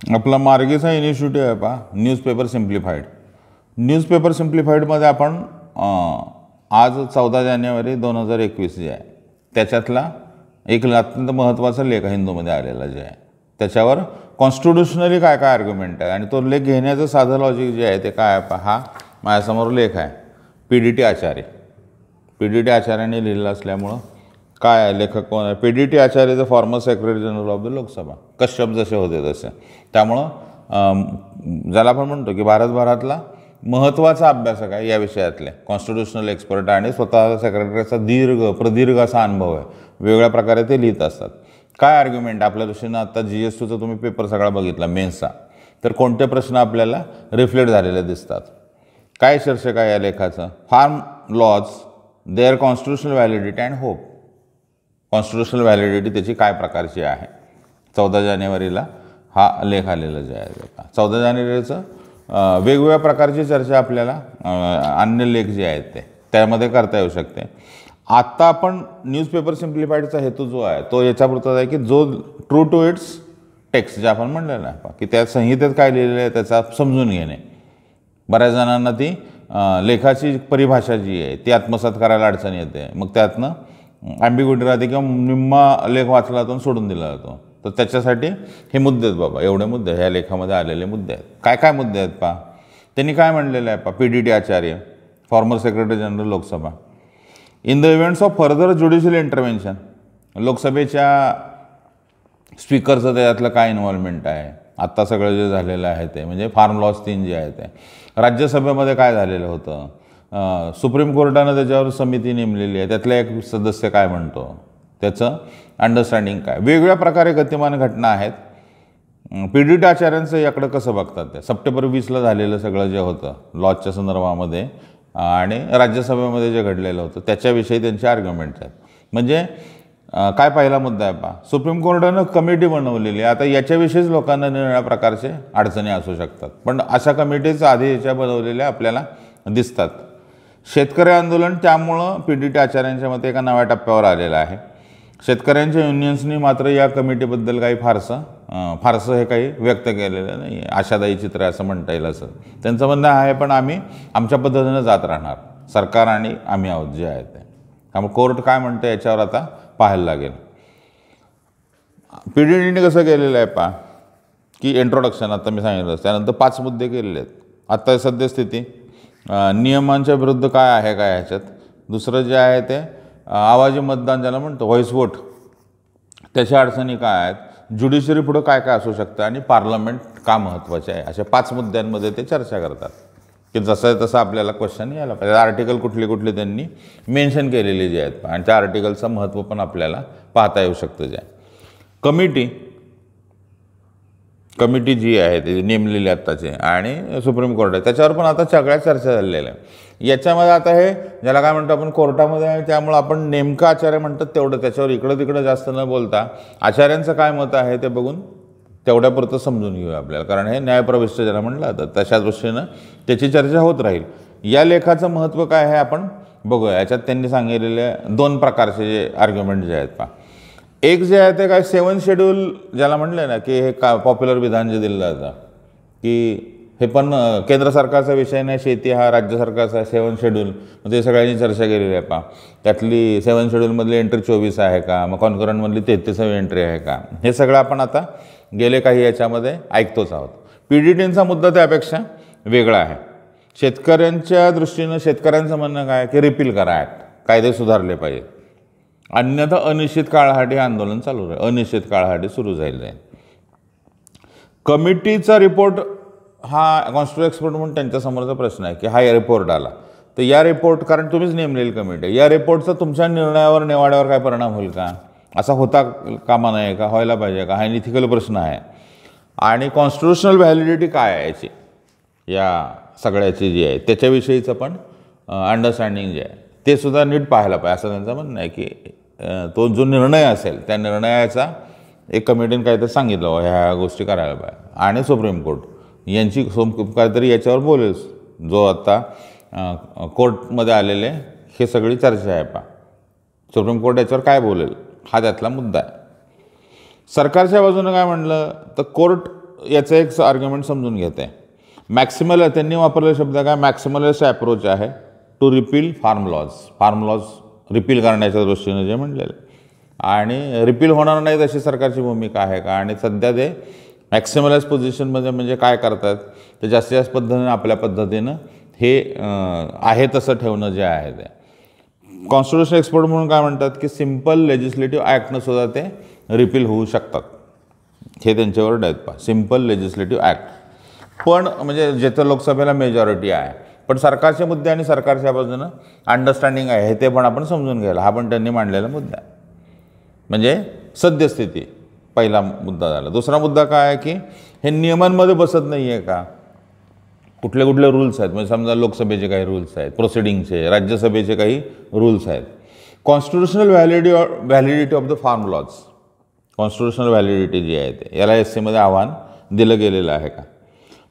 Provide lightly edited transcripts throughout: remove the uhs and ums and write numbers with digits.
आपला मार्गीचा इनिशिएटिव्ह आहे पहा, न्यूजपेपर सिम्प्लिफाईड. न्यूजपेपर सिम्प्लिफाईडमध्ये आपण आज 14 जानेवारी 2021 जे आहे त्याच्यातला एक अत्यंत महत्त्वाचा लेख हिंदूमध्ये आलेला जे आहे त्याच्यावर कॉन्स्टिट्युशनली काय काय आर्ग्युमेंट आहे आणि तो लेख घेण्याचं साधं लॉजिक जे आहे ते काय आहे पहा. हा माझ्यासमोर लेख आहे, PDT आचार्य. PDT आचार्याने लिहिलेला असल्यामुळं काय आहे, लेखक कोण आहे? PDT Acharya the former secretary general of the Lok Sabha. Kashyap जसे होते तसे. त्यामुळं ज्याला आपण म्हणतो की भारतभरातला महत्त्वाचा अभ्यासक आहे या विषयातले, कॉन्स्टिट्युशनल एक्सपर्ट आणि स्वतः सेक्रेटरीचा प्रदीर्घ असा अनुभव आहे. वेगवेगळ्या प्रकारे ते लिहित असतात. काय आर्ग्युमेंट आपल्या दृष्टीनं आता GS2चा तुम्ही पेपर सगळा बघितला मेन्सचा, तर कोणते प्रश्न आपल्याला रिफ्लेक्ट झालेले दिसतात? काय शीर्षक आहे या लेखाचं? Farm laws their constitutional validity and hope. Constitutional validity त्याची काय प्रकारची आहे? 14 जानेवारीला हा लेख आलेला जे आहे. 14 जानेवारीचं वेगवेगळ्या प्रकारची चर्चा आपल्याला अन्य लेख जे आहेत ते त्यामध्ये करता येऊ शकते. आत्ता आपण न्यूजपेपर सिम्प्लिफाईडचा हेतू जो आहे तो याच्यापुरताच आहे की जो ट्रू टू इट्स टेक्स्ट जे आपण म्हणलेलं आहे की त्या संहितेत काय लिहिलेलं आहे त्याचा समजून घेणे. बऱ्याच जणांना ती लेखाची परिभाषा जी आहे ती आत्मसात करायला अडचण येते, मग त्यातनं ॲम्बिग्युटी राहते किंवा निम्मा लेख वाचला जातो सोडून दिला जातो. तर त्याच्यासाठी हे मुद्दे आहेत बाबा, एवढे मुद्दे ह्या लेखामध्ये आलेले मुद्दे आहेत. काय काय मुद्दे आहेत पहा. त्यांनी काय म्हणलेलं आहे पहा, PDT Acharya former secretary general Lok Sabha. In the events of further judicial intervention, लोकसभेच्या स्पीकरचं त्याच्यातलं काय इन्व्हॉल्वमेंट आहे, आत्ता सगळं जे झालेलं आहे ते म्हणजे फार्म लॉज 3 जे आहे ते. राज्यसभेमध्ये काय झालेलं होतं, सुप्रीम कोर्टानं त्याच्यावर समिती नेमलेली आहे, त्यातला एक सदस्य काय म्हणतो, त्याचं अंडरस्टँडिंग काय. वेगवेगळ्या प्रकारे गतिमान घटना आहेत. PDT आचार्यांचं याकडं कसं बघतात ते? सप्टेंबर 20ला झालेलं सगळं जे होतं लॉजच्या संदर्भामध्ये आणि राज्यसभेमध्ये जे घडलेलं होतं त्याच्याविषयी त्यांचे आर्ग्युमेंट्स आहेत. म्हणजे काय पहिला मुद्दा आहे पहा, सुप्रीम कोर्टानं कमिटी बनवलेली आहे. आता याच्याविषयीच लोकांना निरनिराळ्या प्रकारचे अडचणी असू शकतात, पण अशा कमिटीज आधी याच्या बनवलेल्या आपल्याला दिसतात. शेतकरी आंदोलन त्यामुळं PDT आचार्यांच्या मते एका नव्या टप्प्यावर आलेलं आहे. शेतकऱ्यांच्या युनियन्सनी मात्र या कमिटीबद्दल काही फारसं हे काही व्यक्त केलेलं नाही आहे. आशादायी चित्र असं म्हणता येईल असं त्यांचं म्हणणं आहे. पण आम्ही आमच्या पद्धतीनं जात राहणार, सरकार आणि आम्ही आहोत जे आहे ते. त्यामुळे कोर्ट काय म्हणतं याच्यावर आता पाहायला लागेल. PDTने कसं केलेलं आहे पहा की इंट्रोडक्शन आता मी सांगितलं, त्यानंतर 5 मुद्दे केलेले आहेत. आत्ता सद्यस्थिती, नियमांच्या विरुद्ध काय आहे काय ह्याच्यात. दुसरं जे आहे ते आवाजी मतदान ज्याला म्हणतो व्हॉइस वोट, त्याच्या अडचणी काय आहेत, ज्युडिशरी पुढं काय काय असू शकतं आणि पार्लमेंट का महत्त्वाचे आहे. अशा 5 मुद्द्यांमध्ये ते चर्चा करतात की जसं आहे तसं आपल्याला क्वेश्चन यायला पाहिजे. आर्टिकल कुठले कुठले त्यांनी मेन्शन केलेले जे आहेत आणि त्या आर्टिकलचं महत्त्व पण आपल्याला पाहता येऊ शकतं. जे कमिटी जी आहे ती नेमलेली आत्ताची आणि सुप्रीम कोर्ट आहे त्याच्यावर पण आता सगळ्या चर्चा झालेल्या आहे. याच्यामध्ये आता हे ज्याला काय म्हणतो आपण कोर्टामध्ये आहे त्यामुळं आपण नेमकं आचार्य म्हणतात तेवढं त्याच्यावर इकडं तिकडं जास्त न बोलता आचार्यांचं काय मत आहे ते बघून तेवढ्यापुरतं समजून घेऊया आपल्याला, कारण हे न्यायप्रविष्ट ज्याला म्हटलं जातं तशा दृष्टीनं त्याची चर्चा होत राहील. या लेखाचं महत्त्व काय आहे आपण बघूया. याच्यात त्यांनी सांगितलेले 2 प्रकारचे जे आर्ग्युमेंट जे आहेत पहा. एक जे आहे ते काय 7 शेड्यूल ज्याला म्हटलं ना की हे का पॉप्युलर विधान जे दिलं जातं की हे पण केंद्र सरकारचा विषय नाही, शेती हा राज्य सरकारचा 7 शेड्यूल. मग ते सगळ्यांनी चर्चा केलेली आहे पहा. त्यातली 7 शेड्यूलमधली एंट्री 24 आहे का, मग कॉन्करंटमधली 33वी एंट्री आहे का, हे सगळं आपण आता गेले काही याच्यामध्ये ऐकतोच आहोत. PDTचा मुद्दा त्यापेक्षा वेगळा आहे. शेतकऱ्यांच्या दृष्टीनं शेतकऱ्यांचं म्हणणं काय की रिपील करा ॲक्ट, कायदे सुधारले पाहिजेत, अन्यथा अनिश्चित काळासाठी आंदोलन चालू राहील, अनिश्चित काळासाठी सुरू जाईल. कमिटीचा रिपोर्ट हा कॉन्स्टिट्युशनल एक्सपर्ट म्हणून त्यांच्यासमोरचा प्रश्न आहे की हा रिपोर्ट आला तर या रिपोर्ट, कारण तुम्हीच नेमलेली कमिटी आहे, या रिपोर्टचा तुमच्या निर्णयावर निवाड्यावर काय परिणाम होईल का, असा होता कामा नये का, व्हायला पाहिजे का, हा इथिकल प्रश्न आहे. आणि कॉन्स्टिट्युशनल व्हॅलिडिटी काय आहे याची, या सगळ्याची जी आहे त्याच्याविषयीचं पण अंडरस्टँडिंग जे आहे ते सुद्धा नीट पाहायला पाहिजे असं त्यांचं म्हणणं आहे की तो जो निर्णय असेल त्या निर्णयाचा एक कमिटीने काहीतरी सांगितलं ह्या गोष्टी करायला पाहिजे. आणि सुप्रीम कोर्ट यांची काहीतरी याच्यावर बोलेल, जो आत्ता कोर्टमध्ये आलेले हे सगळी चर्चा आहे पहा. सुप्रीम कोर्ट याच्यावर काय बोलेल हा त्यातला मुद्दा आहे. सरकारच्या बाजूनं काय म्हणलं तर कोर्ट याचं एक आर्ग्युमेंट समजून घेत आहे. मॅक्सिमल त्यांनी वापरलेला शब्द काय, मॅक्सिमलिस्ट अप्रोच आहे to repeal farm laws repeal करण्याच्या दृष्टीने जे म्हणलेलं आहे. आणि रिपील होणार नाही तशी सरकारची भूमिका आहे का. आणि सध्या ते मॅक्सिमलाइज पोझिशनमध्ये म्हणजे काय करतात ते जास्तीत जास्त पद्धतीने आपल्या पद्धतीनं हे आहे तसं ठेवणं जे आहे ते. कॉन्स्टिट्यूशन एक्सपर्ट म्हणून काय म्हणतात की सिम्पल लेजिस्लेटिव्ह ॲक्टनं सुद्धा ते रिपील होऊ शकतात. हे त्यांच्यावर आहेत पहा, सिम्पल लेजिस्लेटिव्ह ॲक्ट. पण म्हणजे जिथं लोकसभेला मेजॉरिटी आहे पण सरकारचे मुद्दे आणि सरकारच्या बाजूनं अंडरस्टँडिंग आहे ते पण आपण समजून घ्यायला, हा पण त्यांनी मांडलेला मुद्दा आहे. म्हणजे सद्यस्थिती पहिला मुद्दा झाला. दुसरा मुद्दा काय आहे की हे नियमांमध्ये बसत नाही आहे का, कुठले कुठले रूल्स आहेत. म्हणजे समजा लोकसभेचे काही रूल्स आहेत, प्रोसिडिंगचे, राज्यसभेचे काही रूल्स आहेत. Constitutional validity of the farm laws, constitutional validity जी आहे ते याला SCमध्ये आव्हान दिलं गेलेलं आहे का.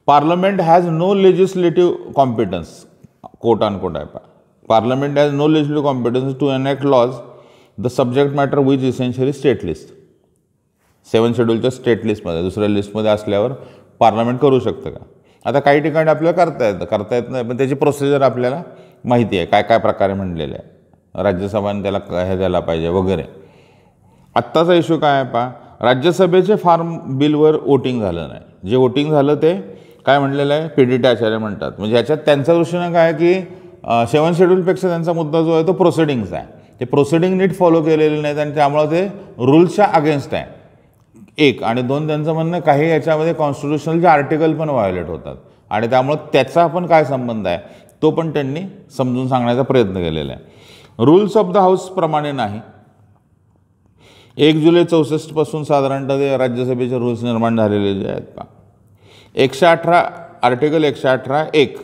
Parliament has no legislative competence, quote on quote आहे पा, parliament has no legislative competence to enact laws the subject matter which essentially state list. 7 शेड्यूलच्या स्टेट लिस्टमध्ये दुसऱ्या लिस्टमध्ये असल्यावर पार्लमेंट करू शकतं का. आता काही ठिकाणी आपल्याला करता येत नाही, पण त्याची प्रोसिजर आपल्याला माहिती आहे काय काय प्रकारे म्हणलेलं आहे. राज्यसभाने त्याला हे द्यायला पाहिजे वगैरे. आत्ताचा इश्यू काय आहे पहा, राज्यसभेचे फार्म बिलवर वोटिंग झालं नाही. जे वोटिंग झालं ते काय म्हणलेलं आहे, PDT आचार्य म्हणतात. म्हणजे ह्याच्यात त्यांच्या दृष्टीनं काय की 7 शेड्यूलपेक्षा त्यांचा मुद्दा जो आहे तो प्रोसिडिंग्स आहे. ते प्रोसिडिंग नीट फॉलो केलेले नाहीत आणि त्यामुळं ते रूल्सच्या अगेन्स्ट आहे. 1 आणि 2 त्यांचं म्हणणं काही याच्यामध्ये कॉन्स्टिट्युशनलचे आर्टिकल पण व्हायोलेट होतात आणि त्यामुळं त्याचा पण काय संबंध आहे तो पण त्यांनी समजून सांगण्याचा प्रयत्न केलेला आहे. रूल्स ऑफ द हाऊसप्रमाणे नाही. 1 जुलै 64 पासून साधारणतः ते राज्यसभेचे रूल्स निर्माण झालेले जे आहेत पहा. 118 आर्टिकल 118(1)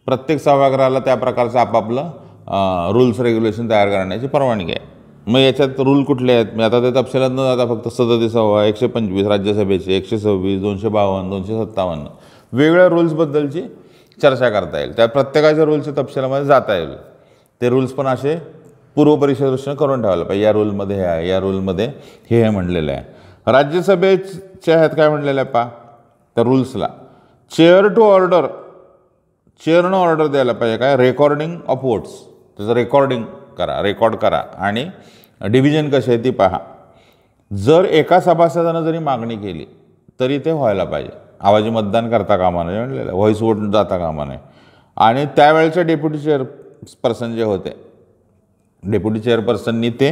प्रत्येक सभागृहाला त्या प्रकारचं आपापलं रूल्स रेग्युलेशन तयार करण्याची परवानगी आहे. मग याच्यात रूल कुठले आहेत, मी आता ते तपशिलात न जाता फक्त 37वा 125 राज्यसभेचे, 126, 252, 257 वेगवेगळ्या रूल्सबद्दलची चर्चा करता येईल. त्या प्रत्येकाच्या रूल्सच्या तपशिलामध्ये जाता येईल. ते रूल्स पण असे पूर्वपरीक्षा दृष्टीनं करून ठेवायला पाहिजे. या रूलमध्ये हे आहे, या रूलमध्ये हे म्हणलेलं आहे. राज्यसभेच्या ह्यात काय म्हणलेलं आहे पहा त्या रूल्सला, चेअरनं ऑर्डर द्यायला पाहिजे काय, रेकॉर्डिंग ऑफ वोट्स, त्याचं रेकॉर्ड करा आणि डिव्हिजन कशी आहे ती पहा. जर एका सभासदानं जरी मागणी केली तरी ते व्हायला पाहिजे. आवाजी मतदान करता कामा नये म्हणलेलं, व्हॉइस वोट जाता कामा नये. आणि त्यावेळेच्या डेप्युटी चेअरपर्सन जे होते, डेप्युटी चेअरपर्सननी ते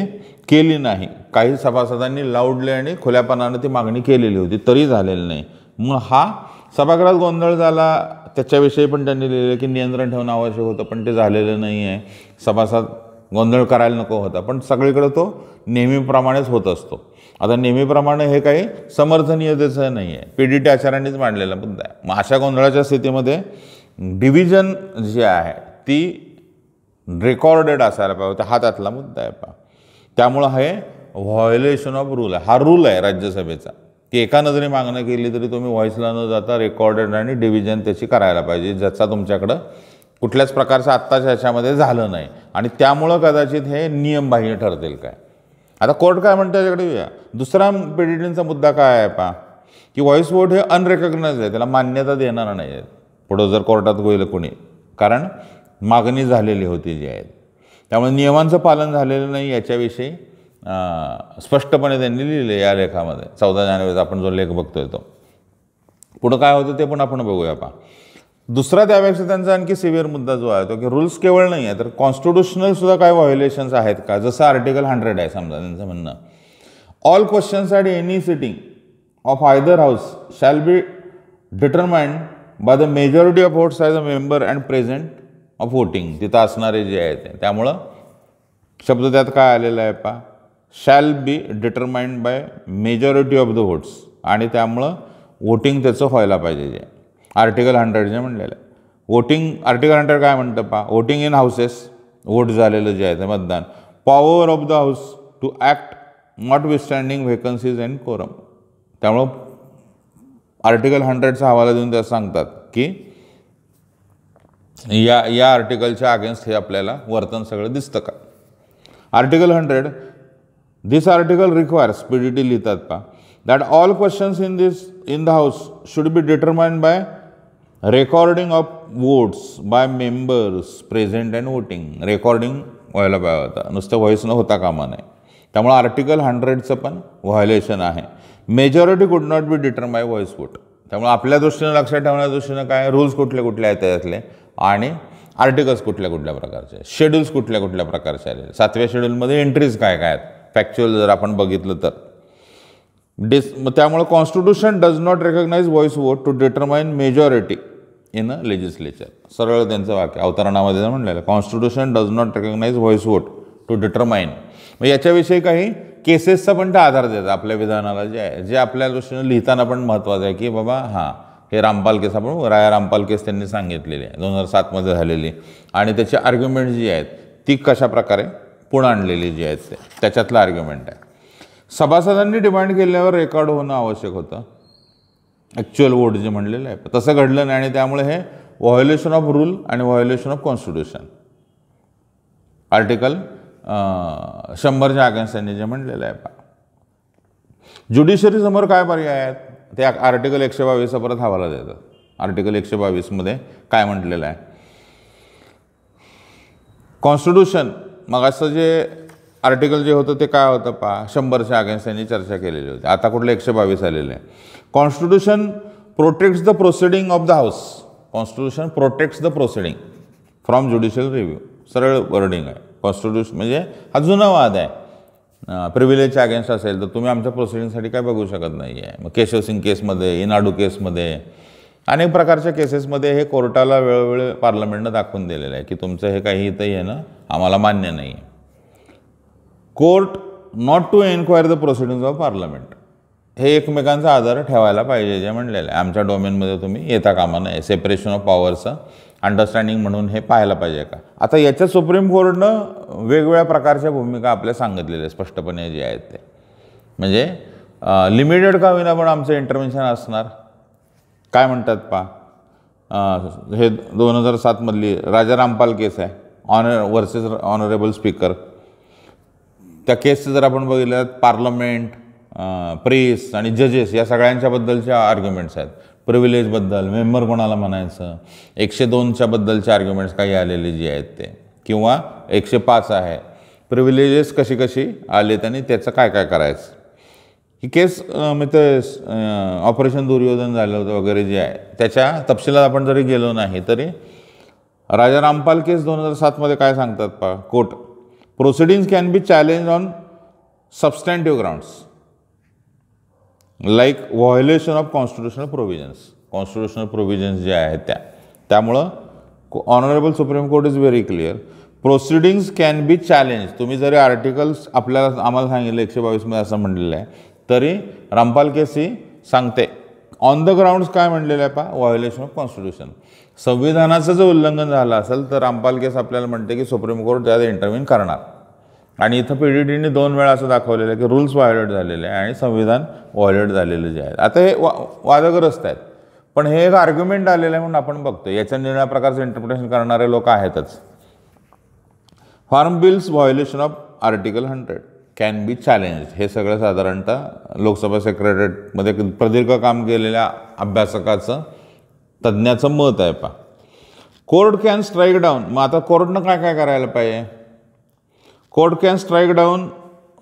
केली नाही. काही सभासदांनी लाऊडली आणि खुल्यापणानं ती मागणी केलेली होती तरी झालेलं नाही. मग हा सभागृहात गोंधळ झाला. त्याच्याविषयी पण त्यांनी लिहिलं की नियंत्रण ठेवणं आवश्यक होतं पण ते झालेलं नाही आहे. सभासद गोंधळ करायला नको होता, पण सगळीकडे तो नेहमीप्रमाणेच होत असतो. आता नेहमीप्रमाणे हे काही समर्थनीयतेचं नाही आहे, PDT आचार्यांनीच मांडलेला मुद्दा आहे. मग अशा गोंधळाच्या स्थितीमध्ये डिव्हिजन जी आहे ती रेकॉर्डेड असायला पाहिजे, हा त्यातला मुद्दा आहे पहा. त्यामुळं हे व्हायोलेशन ऑफ रूल आहे. हा रूल आहे राज्यसभेचा की एका नजरे मागणं केली तरी तुम्ही व्हॉइसला न जाता रेकॉर्डेड आणि डिव्हिजन त्याची करायला पाहिजे, ज्याचा तुमच्याकडं कुठल्याच प्रकारचं आत्ताच्या ह्याच्यामध्ये झालं नाही. आणि त्यामुळं कदाचित हे नियमबाह्य ठरतील काय. आता कोर्ट काय म्हणतं त्याच्याकडे येऊया. दुसरा PDTचा मुद्दा काय आहे पहा की व्हॉइस वोट हे अनरेकग्नाइज आहे, त्याला मान्यता देणार नाही आहे पुढं जर कोर्टात होईल कोणी, कारण मागणी झालेली होती जी आहे. त्यामुळे नियमांचं पालन झालेलं नाही याच्याविषयी स्पष्टपणे त्यांनी लिहिले या लेखामध्ये. 14 जानेवारीचा आपण जो लेख बघतोय तो. पुढं काय होतं ते पण आपण बघूया पहा. दुसरा त्यापेक्षा त्यांचा आणखी सिव्हिअर मुद्दा जो आहे तो की रूल्स केवळ नाही आहे तर कॉन्स्टिट्युशनल सुद्धा काय व्हायोलेशन्स आहेत का. जसं आर्टिकल 100 आहे समजा त्यांचं म्हणणं, all questions at any sitting of either house shall be determined by the majority of votes as a member and present of voting. तिथं असणारे जे आहे ते, त्यामुळं शब्द त्यात काय आलेला आहे पहा, shall be determined by majority of the votes. आणि त्यामुळं वोटिंग त्याचं व्हायला पाहिजे जे आर्टिकल 100 जे म्हणलेलं आहे. वोटिंग आर्टिकल 100 काय म्हणतं पहा, वोटिंग इन हाऊसेस, वोट झालेलं जे आहे ते मतदान, power of the house to act notwithstanding vacancies and quorum. त्यामुळं आर्टिकल 100चा हवाला देऊन त्या सांगतात की या आर्टिकलच्या अगेन्स्ट हे आपल्याला वर्तन सगळं दिसतं का. Article 100 this article requires, PDT लिहितात पहा, that all questions in the house should be determined by recording of votes by members present and voting. Recording व्हायला पाहिजे होता, नुसतं व्हॉईस न होता कामा नये. त्यामुळे आर्टिकल 100चं पण व्हायोलेशन आहे. Majority could not be determine by voice vote. त्यामुळे आपल्या दृष्टीनं लक्षात ठेवण्याच्या दृष्टीनं काय रूल्स कुठले कुठले आहेत त्याच्यातले आणि आर्टिकल्स कुठल्या कुठल्या प्रकारचे, शेड्यूल्स कुठल्या कुठल्या प्रकारचे आलेले, 7व्या शेड्यूलमध्ये एंट्रीज काय काय आहेत फॅक्च्युअल जर आपण बघितलं तर. त्यामुळे constitution does not recognize voice vote to determine majority in a legislature. सरळ त्यांचं वाक्य अवतरणामध्ये म्हणलेलं constitution does not recognize voice vote to determine. मग याच्याविषयी काही केसेसचा पण ते आधार देतात आपल्या विधानाला जे आहे, जे आपल्या दृष्टीनं लिहिताना पण महत्त्वाचं आहे की बाबा हां हे रामपाल केस आपण राया रामपाल केस त्यांनी सांगितलेली आहे 2007मध्ये झालेली आणि त्याची आर्ग्युमेंट जी आहेत ती कशा प्रकारे पुढे आणलेली जी आहेत ते त्याच्यातलं आर्ग्युमेंट आहे. सभासदांनी डिमांड केल्यावर रेकॉर्ड होणं आवश्यक होतं ॲक्च्युअल वोट जे म्हणलेलं आहे, तसं घडलं नाही आणि त्यामुळे हे व्हायोलेशन ऑफ रूल आणि व्हायोलेशन ऑफ कॉन्स्टिट्यूशन आर्टिकल 100च्या अगेन्स्ट त्यांनी जे म्हणलेलं आहे. ज्युडिशरी समोर काय पर्याय आहेत ते आर्टिकल 122 परत हवाला देतात. आर्टिकल 122मध्ये काय म्हटलेलं आहे, कॉन्स्टिट्यूशन मग असं जे आर्टिकल जे होतं ते काय होतं 100च्या अगेन्स्ट त्यांनी चर्चा केलेली होती. आता कुठलं 122 आलेलं आहे. Constitution protects the proceeding of the house. Constitution protects the proceeding from judicial review. सरळ वर्डिंग आहे. कॉन्स्टिट्यूशन म्हणजे हा जुना वाद आहे. प्रिव्हिलेजच्या अगेन्स्ट असेल तर तुम्ही आमच्या प्रोसिडिंगसाठी काय बघू शकत नाही आहे. मग केशवसिंग केसमध्ये, इनाडू केसमध्ये, अनेक प्रकारच्या केसेसमध्ये हे कोर्टाला वेळोवेळी पार्लमेंटनं दाखवून दिलेलं आहे की तुमचं हे काही इथं येणं आम्हाला मान्य नाही आहे. Court not to enquire the proceedings of parliament. हे एकमेकांचा आधार ठेवायला पाहिजे जे म्हणलेलं आहे. आमच्या डोमेनमध्ये तुम्ही येता कामा नये. सेपरेशन ऑफ पॉवरचं अंडरस्टँडिंग म्हणून हे पाहायला पाहिजे का. आता याच्यात सुप्रीम कोर्टनं वेगवेगळ्या प्रकारच्या भूमिका आपल्या सांगितलेल्या स्पष्टपणे जे आहेत ते म्हणजे लिमिटेड का होईना पण आमचं इंटरव्हेन्शन असणार. काय म्हणतात हे 2007मधली राजा रामपाल केस आहे वर्सेस ऑनरेबल स्पीकर. त्या केसचं जर आपण बघितलं पार्लमेंट, प्रेस आणि जजेस या सगळ्यांच्याबद्दलच्या आर्ग्युमेंट्स आहेत. प्रिव्हिलेजबद्दल मेंबर कोणाला म्हणायचं, 102च्या बद्दलचे आर्ग्युमेंट्स काही आलेले जे आहेत ते किंवा 105 आहे. प्रिव्हिलेजेस कशी कशी आलेत आणि त्याचं काय काय करायचं. ही केस म्हणजे ऑपरेशन दुर्योधन झालं होतं वगैरे जे आहे त्याच्या तपशिलात आपण जरी गेलो नाही तरी राजा रामपाल केस 2007मध्ये काय सांगतात court, proceedings can be challenge on substantive grounds like violation of constitutional provisions. Constitutional provisions जे आहेत त्यामुळं honourable supreme court is very clear. Proceedings can be challenge. तुम्ही जरी आर्टिकल्स आम्हाला सांगितलं 122मध्ये असं म्हटलेलं आहे तरी रामपाल केस ही सांगते ऑन द ग्राउंड्स काय म्हणलेलं आहे व्हायोलेशन ऑफ कॉन्स्टिट्यूशन. संविधानाचं जर उल्लंघन झालं असेल तर रामपाल केस आपल्याला म्हणते की सुप्रीम कोर्ट त्यात इंटरव्हीन करणार. आणि इथं PDDने 2 वेळा असं दाखवलेलं आहे की रूल्स व्हायोलेट झालेले आहे आणि संविधान व्हायोलेट झालेलं जे आहे. आता हे वादग्रस्त आहेत पण हे एक आर्ग्युमेंट आलेलं आहे म्हणून आपण बघतो. याच्या निर्णया प्रकारचं इंटरप्रिटेशन करणारे लोक आहेतच. Farm bills violation of article 100 can be challenge. हे सगळं साधारणतः लोकसभा सेक्रेटरीमध्ये प्रदीर्घ काम केलेल्या अभ्यासकाचं तज्ज्ञाचं मत आहे कोर्ट कॅन स्ट्राईक डाऊन. मग आता कोर्टनं काय काय करायला पाहिजे. Court can strike down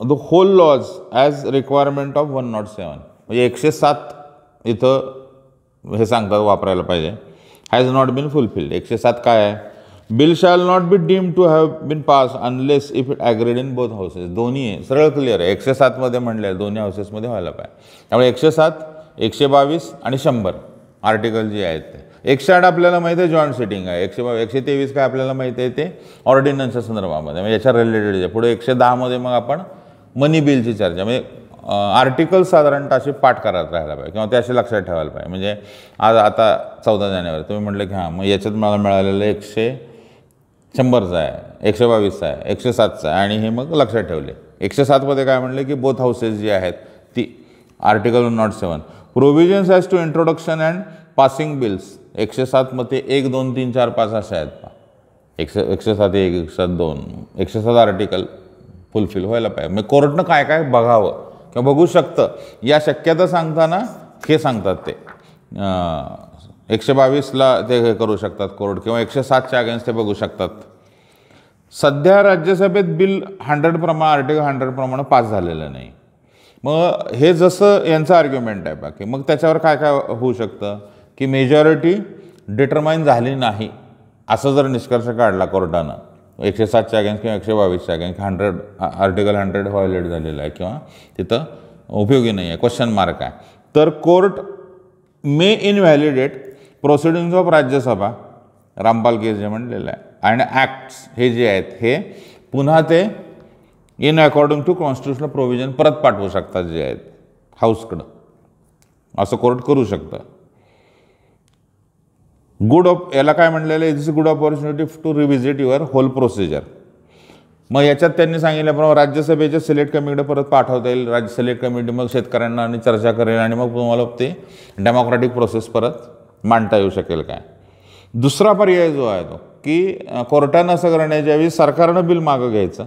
the whole laws as requirement of 107. म्हणजे 107 इथं हे सांगतात वापरायला पाहिजे. Has not bin fulfilled. 107 काय आहे, bill shall not be deem to have been pass unless if it agreed in both houses. दोन्ही आहे, सरळ क्लिअर आहे. 107मध्ये म्हणले दोन्ही हाऊसेसमध्ये व्हायला पाहिजे. त्यामुळे 107, 122 आणि 100 आर्टिकल जे आहेत ते. 108 आपल्याला माहिती आहे जॉईंट सिटिंग आहे. 123 काय आपल्याला माहिती आहे ते ऑर्डिनन्सच्या संदर्भामध्ये म्हणजे याच्या रिलेटेड आहे. पुढे 110मध्ये मग आपण मनी बिलची चर्चा म्हणजे आर्टिकल साधारणतः अशी पाठ करत राहायला पाहिजे किंवा ते असे लक्षात ठेवायला पाहिजे. म्हणजे आज आता 14 जानेवारी तुम्ही म्हटलं की हां मग याच्यात मला मिळालेलं 100चं आहे, 122चं आहे, 107चं आहे आणि हे मग लक्षात ठेवले. 107मध्ये काय म्हणले की बोथ हाऊसेस जी आहेत ती article 107 provisions as to introduction and passing bills. 107मध्ये 1, 2, 3, 4, 5 असे आहेत 107, 107, 2, 107 आर्टिकल फुलफिल व्हायला पाहिजे. मग कोर्टनं काय काय बघावं किंवा बघू शकतं या शक्यता सांगताना हे सांगतात ते 122ला ते हे करू शकतात कोर्ट किंवा 107च्या अगेन्स्ट ते बघू शकतात. सध्या राज्यसभेत बिल 100 आर्टिकल 100 प्रमाणे पास झालेलं नाही. मग हे जसं यांचं आर्ग्युमेंट आहे बाकी मग त्याच्यावर काय काय होऊ शकतं की मेजॉरिटी डिटरमाइन झाली नाही असं जर निष्कर्ष काढला कोर्टानं 107च्या अगेन्स्ट किंवा 122च्या अगेन्स्ट 100 आर्टिकल 100 व्हायोलेट झालेलं आहे किंवा तिथं उपयोगी नाही आहे क्वेश्चन मार्क आहे तर court may invalidate proceedings of Rajya Sabha Rampal case जे म्हणलेलं आहे आणि ॲक्ट्स हे जे आहेत हे पुन्हा ते in according to constitutional provision परत पाठवू शकतात जे आहेत हाऊसकडं असं कोर्ट करू शकतं. याला काय म्हणलेलं आहे it's good opportunity to revisit your whole procedure. मग याच्यात त्यांनी सांगितल्याप्रमाणे राज्यसभेच्या सिलेक्ट कमिटीकडे परत पाठवता येईल. राज्य सिलेक्ट कमिटी मग शेतकऱ्यांना आणि चर्चा करेल आणि मग तुम्हाला ते डेमोक्रॅटिक प्रोसेस परत मांडता येऊ शकेल काय. दुसरा पर्याय जो आहे तो की कोर्टानं असं करण्याच्या वेळी सरकारनं बिल मागं घ्यायचं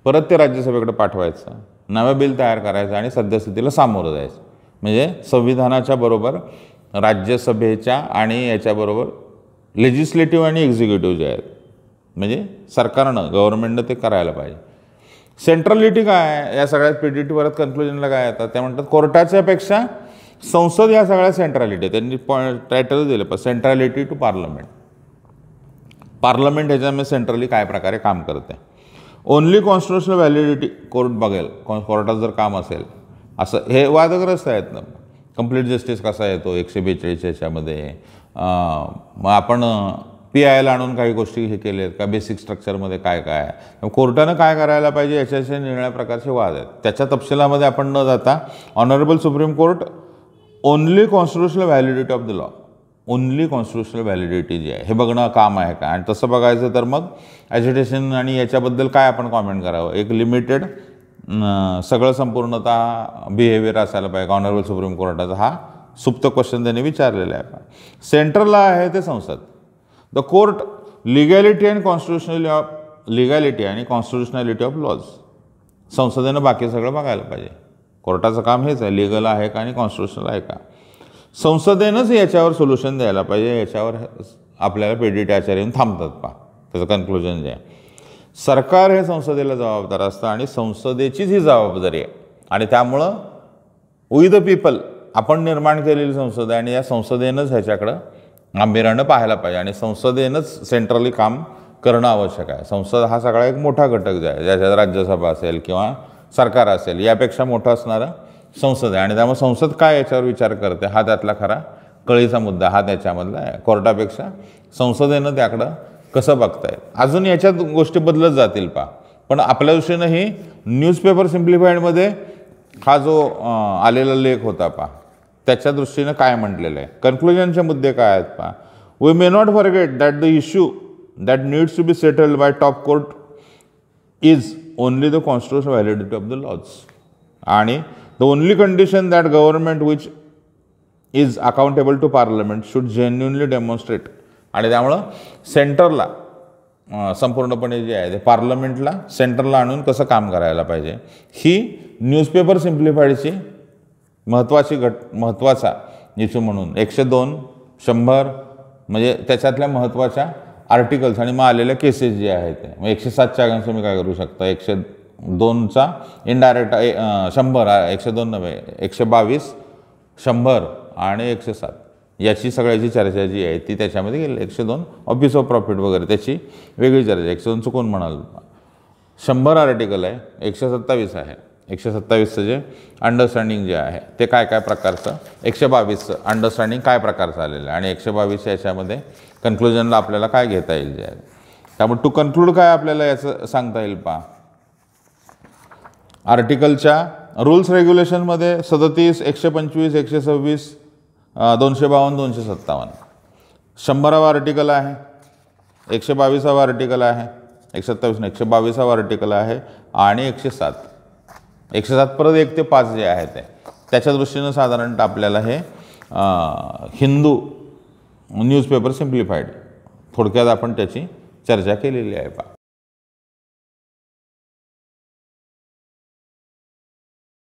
परत ते राज्यसभेकडे पाठवायचं नवं बिल तयार करायचं आणि सद्यस्थितीला सामोरं जायचं. म्हणजे संविधानाच्या बरोबर राज्यसभेच्या आणि याच्याबरोबर लेजिस्लेटिव्ह आणि एक्झिक्युटिव्ह जे आहेत म्हणजे सरकारनं गव्हर्नमेंटनं ते करायला पाहिजे. सेंट्रलिटी काय आहे या सगळ्यात पीडीटी परत कन्क्लुजनला काय येतात ते म्हणतात कोर्टाच्यापेक्षा संसद ह्या सगळ्या सेंट्रलिटी त्यांनी टायटल दिलं पण सेंट्रलिटी टू पार्लमेंट. पार्लमेंट ह्याच्यामध्ये सेंट्रली काय प्रकारे काम करते. ओनली कॉन्स्टिट्युशनल व्हॅलिडिटी कोर्ट बघेल कोर्टात जर काम असेल असं हे वादग्रस्त आहेत ना. कंप्लीट जस्टिस कसा येतो 142 याच्यामध्ये मग आपण PIL आणून काही गोष्टी हे केलेत का बेसिक स्ट्रक्चरमध्ये काय काय आहे कोर्टानं काय करायला पाहिजे याच्याशी निरनिराळ्या प्रकारचे वाद आहेत. त्याच्या तपशिलामध्ये आपण न जाता honourable supreme court only constitutional validity of the law only constitutional validity जी आहे हे बघणं काम आहे का. आणि तसं बघायचं तर मग ॲजिटेशन आणि याच्याबद्दल काय आपण कॉमेंट करावं एक लिमिटेड सगळं संपूर्णतः बिहेवियर असायला पाहिजे. ऑनरेबल सुप्रीम कोर्टाचा हा सुप्त क्वेश्चन त्यांनी विचारलेला आहे. सेंट्रलला आहे ते संसद. द कोर्ट लिगॅलिटी आणि कॉन्स्टिट्युशनॅलिटी ऑफ लॉज संसदेनं बाकी सगळं बघायला पाहिजे. कोर्टाचं काम हेच आहे लिगल आहे का आणि कॉन्स्टिट्युशनल आहे का. संसदेनंच याच्यावर सोल्युशन द्यायला पाहिजे. याच्यावर आपल्याला पीडीटी आचार्य येऊन थांबतात पहा त्याचं कन्क्लुजन जे आहे. सरकार हे संसदेला जबाबदार असतं आणि संसदेचीच ही जबाबदारी आहे आणि त्यामुळं वी द पीपल आपण निर्माण केलेली संसद आहे आणि या संसदेनंच ह्याच्याकडं गांभीर्यानं पाहायला पाहिजे आणि संसदेनंच सेंट्रली काम करणं आवश्यक आहे. संसद हा सगळा एक मोठा घटक जो आहे ज्याच्यात राज्यसभा असेल किंवा सरकार असेल यापेक्षा मोठं असणारं संसद आहे आणि त्यामुळे संसद काय याच्यावर विचार करते हा त्यातला खरा कळीचा मुद्दा हा त्याच्यामधला आहे. कोर्टापेक्षा संसदेनं त्याकडं कसं बघताय. अजून याच्यात गोष्टी बदलत जातील पहा पण आपल्या दृष्टीनं ही न्यूजपेपर सिम्प्लिफाईडमध्ये हा जो आलेला लेख होता पहा त्याच्या दृष्टीनं काय म्हटलेलं आहे. कन्क्लुजनचे मुद्दे काय आहेत पहा. We may not forget that the issue that needs to be settled by top court is only the constitutional validity of the laws आणि the only condition that government which is accountable to parliament should genuinely demonstrate. आणि त्यामुळं सेंटरला संपूर्णपणे जे आहे ते पार्लमेंटला सेंटरला आणून कसं काम करायला पाहिजे ही न्यूजपेपर सिम्प्लिफाईडची महत्त्वाचा इश्यू म्हणून 102, 100 म्हणजे त्याच्यातल्या महत्त्वाच्या आर्टिकल्स आणि मग आलेल्या केसेस जे आहेत ते मग 107च्या अगेन्स्ट तुम्ही काय करू शकता 102चा इनडायरेक्ट 100 102 नव्हे 122, 100 आणि 107 याची सगळ्याची चर्चा जी आहे ती त्याच्यामध्ये गेली. 102 ऑफिस ऑफ प्रॉफिट वगैरे त्याची वेगळी चर्चा 102 चुकून म्हणाल. 100 आर्टिकल आहे 127 आहे 127चं जे अंडरस्टँडिंग जे आहे ते काय काय प्रकारचं 122चं अंडरस्टँडिंग काय प्रकारचं आलेलं आहे आणि 122च्या याच्यामध्ये कन्क्लुजनला आपल्याला काय घेता येईल जे आहे. त्यामुळे टू कन्क्लूड काय आपल्याला याचं सांगता येईल पहा. आर्टिकलच्या रूल्स रेग्युलेशनमध्ये 37, 125, 126, 252, 257 100वा आर्टिकल आहे 122वा आर्टिकल आहे 127 122वा आर्टिकल आहे आणि 107 परत 1 ते 5 जे आहे ते त्याच्या दृष्टीनं साधारणतः आपल्याला हे हिंदू न्यूजपेपर सिम्प्लिफाईड थोडक्यात आपण त्याची चर्चा केलेली आहे पहा.